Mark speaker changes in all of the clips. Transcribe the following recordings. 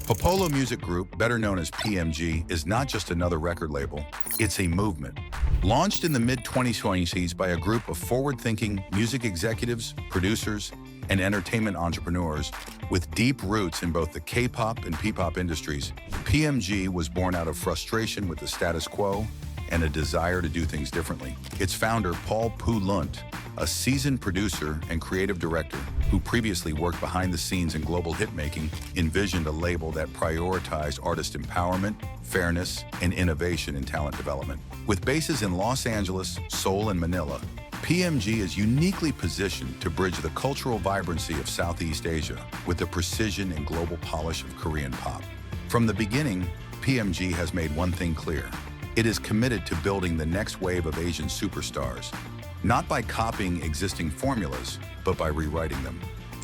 Speaker 1: Popolo Music Group, better known as PMG, is not just another record label, it's a movement. Launched in the mid-2020s by a group of forward-thinking music executives, producers, and entertainment entrepreneurs with deep roots in both the K-pop and P-pop industries, PMG was born out of frustration with the status quo and a desire to do things differently. Its founder, Paul Pu Lunt, a seasoned producer and creative director who previously worked behind the scenes in global hit-making, envisioned a label that prioritized artist empowerment, fairness, and innovation in talent development. With bases in Los Angeles, Seoul, and Manila, PMG is uniquely positioned to bridge the cultural vibrancy of Southeast Asia with the precision and global polish of Korean pop. From the beginning, PMG has made one thing clear. It is committed to building the next wave of Asian superstars, not by copying existing formulas, but by rewriting them.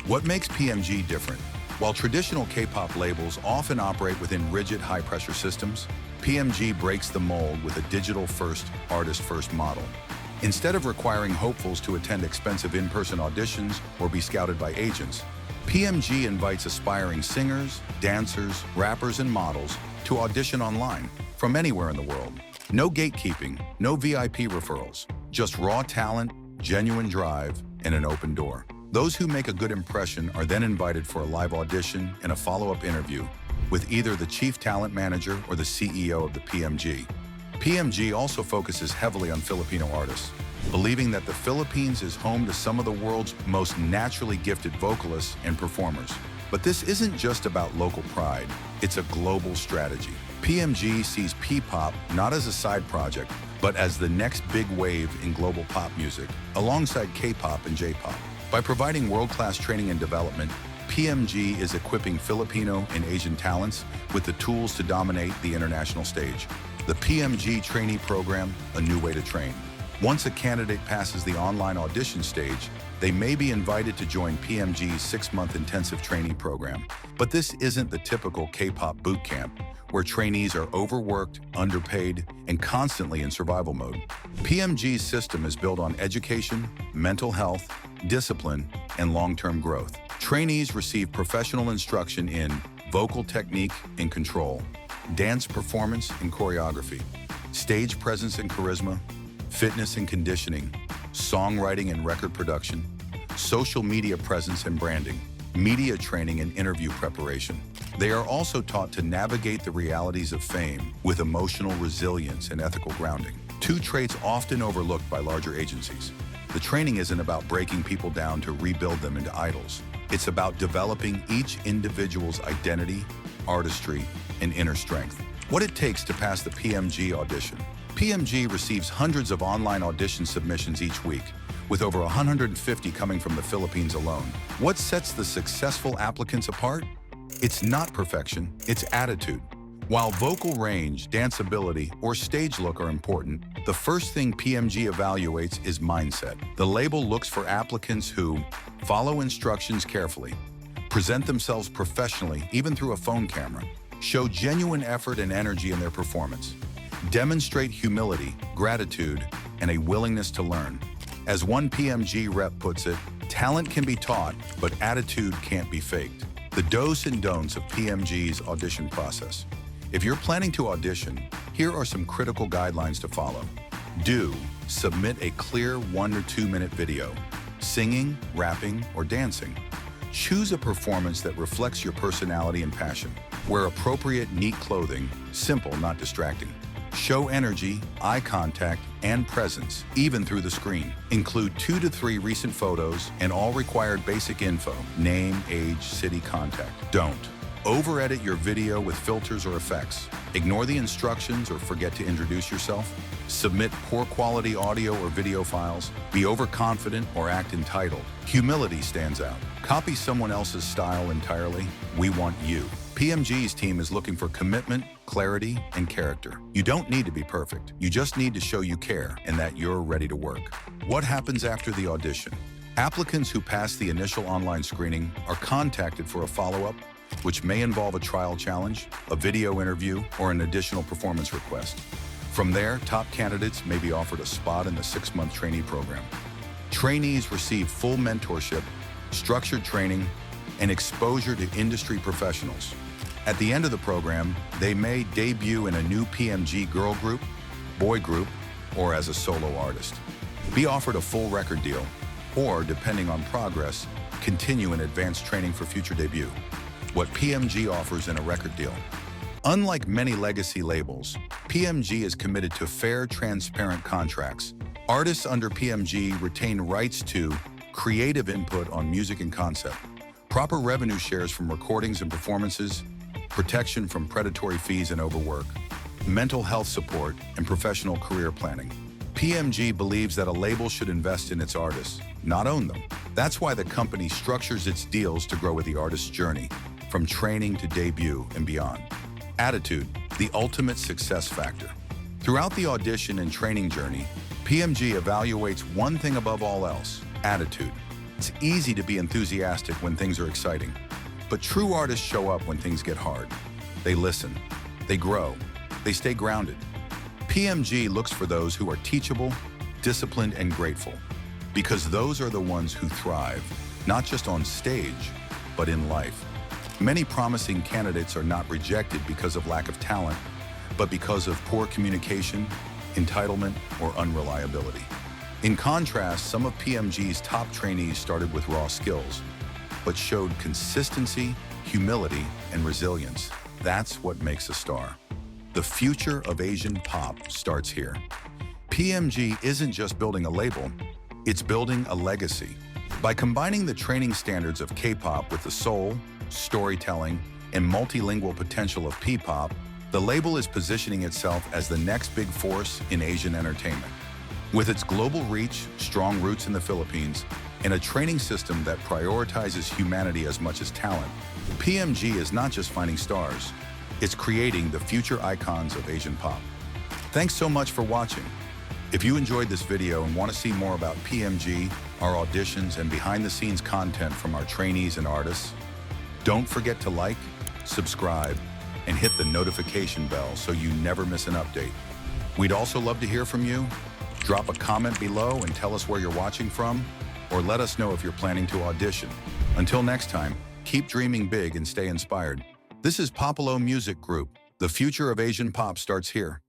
Speaker 1: What makes PMG different? While traditional K-pop labels often operate within rigid, high-pressure systems, PMG breaks the mold with a digital-first, artist-first model. Instead of requiring hopefuls to attend expensive in-person auditions or be scouted by agents, PMG invites aspiring singers, dancers, rappers, and models to audition online from anywhere in the world. No gatekeeping, no VIP referrals, just raw talent, genuine drive, and an open door. Those who make a good impression are then invited for a live audition and a follow-up interview with either the chief talent manager or the CEO of the PMG. PMG also focuses heavily on Filipino artists, believing that the Philippines is home to some of the world's most naturally gifted vocalists and performers. But this isn't just about local pride, it's a global strategy. PMG sees Ppop not as a side project, but as the next big wave in global pop music, alongside K-pop and J-pop. By providing world-class training and development, PMG is equipping Filipino and Asian talents with the tools to dominate the international stage. The PMG trainee program, a new way to train. Once a candidate passes the online audition stage, they may be invited to join PMG's 6-month intensive trainee program. But this isn't the typical K-pop boot camp, where trainees are overworked, underpaid, and constantly in survival mode. PMG's system is built on education, mental health, discipline, and long-term growth. Trainees receive professional instruction in vocal technique and control, dance performance and choreography, stage presence and charisma, fitness and conditioning, songwriting and record production, social media presence and branding, media training and interview preparation. They are also taught to navigate the realities of fame with emotional resilience and ethical grounding, two traits often overlooked by larger agencies. The training isn't about breaking people down to rebuild them into idols. It's about developing each individual's identity, artistry, and inner strength. What it takes to pass the PMG audition. PMG receives hundreds of online audition submissions each week, with over 150 coming from the Philippines alone. What sets the successful applicants apart? It's not perfection, it's attitude. While vocal range, danceability, or stage look are important, the first thing PMG evaluates is mindset. The label looks for applicants who follow instructions carefully, present themselves professionally, even through a phone camera, show genuine effort and energy in their performance, demonstrate humility, gratitude, and a willingness to learn. As one PMG rep puts it, talent can be taught, but attitude can't be faked. The do's and don'ts of PMG's audition process. If you're planning to audition, here are some critical guidelines to follow. Do submit a clear 1 or 2 minute video, singing, rapping, or dancing. Choose a performance that reflects your personality and passion. Wear appropriate, neat clothing, simple, not distracting. Show energy, eye contact, and presence, even through the screen. Include 2 to 3 recent photos and all required basic info, name, age, city, contact. Don't over-edit your video with filters or effects. Ignore the instructions or forget to introduce yourself. Submit poor quality audio or video files. Be overconfident or act entitled. Humility stands out. Copy someone else's style entirely. We want you. PMG's team is looking for commitment, clarity, and character. You don't need to be perfect. You just need to show you care and that you're ready to work. What happens after the audition? Applicants who pass the initial online screening are contacted for a follow-up, which may involve a trial challenge, a video interview, or an additional performance request. From there, top candidates may be offered a spot in the 6-month trainee program. Trainees receive full mentorship, structured training, and exposure to industry professionals. At the end of the program, they may debut in a new PMG girl group, boy group, or as a solo artist. Be offered a full record deal, or, depending on progress, continue in advanced training for future debut. What PMG offers in a record deal. Unlike many legacy labels, PMG is committed to fair, transparent contracts. Artists under PMG retain rights to creative input on music and concept, proper revenue shares from recordings and performances, protection from predatory fees and overwork, mental health support, and professional career planning. PMG believes that a label should invest in its artists, not own them. That's why the company structures its deals to grow with the artist's journey, from training to debut and beyond. Attitude, the ultimate success factor. Throughout the audition and training journey, PMG evaluates one thing above all else: attitude. It's easy to be enthusiastic when things are exciting, but true artists show up when things get hard. They listen, they grow, they stay grounded. PMG looks for those who are teachable, disciplined, and grateful, because those are the ones who thrive, not just on stage, but in life. Many promising candidates are not rejected because of lack of talent, but because of poor communication, entitlement, or unreliability. In contrast, some of PMG's top trainees started with raw skills, but showed consistency, humility, and resilience. That's what makes a star. The future of Asian pop starts here. PMG isn't just building a label, it's building a legacy. By combining the training standards of Kpop with the soul, storytelling, and multilingual potential of Ppop, the label is positioning itself as the next big force in Asian entertainment. With its global reach, strong roots in the Philippines, and a training system that prioritizes humanity as much as talent, PMG is not just finding stars, it's creating the future icons of Asian pop. Thanks so much for watching. If you enjoyed this video and want to see more about PMG, our auditions, and behind-the-scenes content from our trainees and artists, don't forget to like, subscribe, and hit the notification bell so you never miss an update. We'd also love to hear from you. Drop a comment below and tell us where you're watching from, or let us know if you're planning to audition. Until next time, keep dreaming big and stay inspired. This is Popolo Music Group. The future of Asian pop starts here.